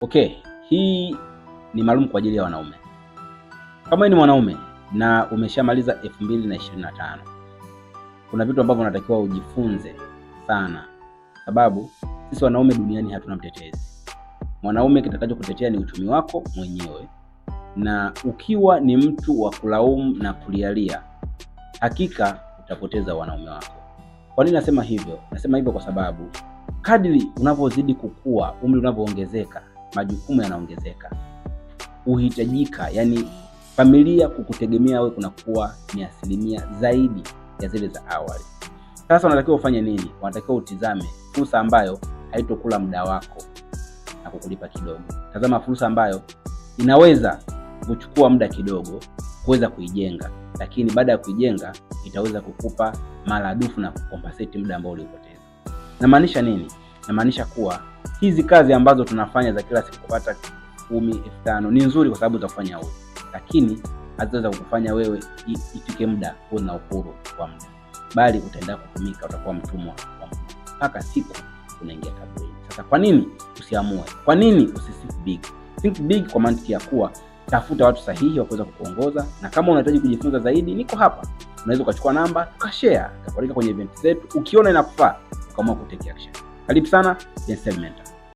Okay, hii ni maalum kwa ajili ya wanaume. Kama ni mwanaume na umeshamaliza 2025, kuna vitu ambavyo unatakiwa ujifunze sana, sababu sisi wanaume duniani hatuna mtetezi. Mwanaume kitakacho kutetea ni uchumi wako mwenyewe, na ukiwa ni mtu wa kulaumu na kulialia, hakika utapoteza wanaume wako. Kwa nini nasema hivyo? Nasema hivyo kwa sababu kadri unavyozidi kukua, umri unavyoongezeka, majukumu yanaongezeka, uhitajika, yani familia kukutegemea wewe kunakuwa ni asilimia zaidi ya zile za awali. Sasa unatakiwa ufanye nini? Unatakiwa utizame fursa ambayo haitokula muda wako na kukulipa kidogo. Tazama fursa ambayo inaweza kuchukua muda kidogo kuweza kuijenga, lakini baada ya kuijenga itaweza kukupa maradufu na kukompensate muda ambao ulipoteza. Namaanisha nini? Namaanisha kuwa hizi kazi ambazo tunafanya za kila siku kupata 10,000, 5,000 ni nzuri kwa sababu za kufanya wewe, lakini hazitaweza kukufanya wewe ifike muda uwe na uhuru wa muda, bali utaenda kutumika, utakuwa mtumwa wa muda mpaka siku unaingia kaburini. Sasa kwa nini usiamue? Kwa nini usithink big? Think big kwa mantiki ya kuwa tafuta watu sahihi wa kuweza kukuongoza, na kama unahitaji kujifunza zaidi, niko hapa. Unaweza ukachukua namba tukashare, tukakualika kwenye event zetu, ukiona inakufaa ukaamua kutake action. Karibu sana Jensel Mentor.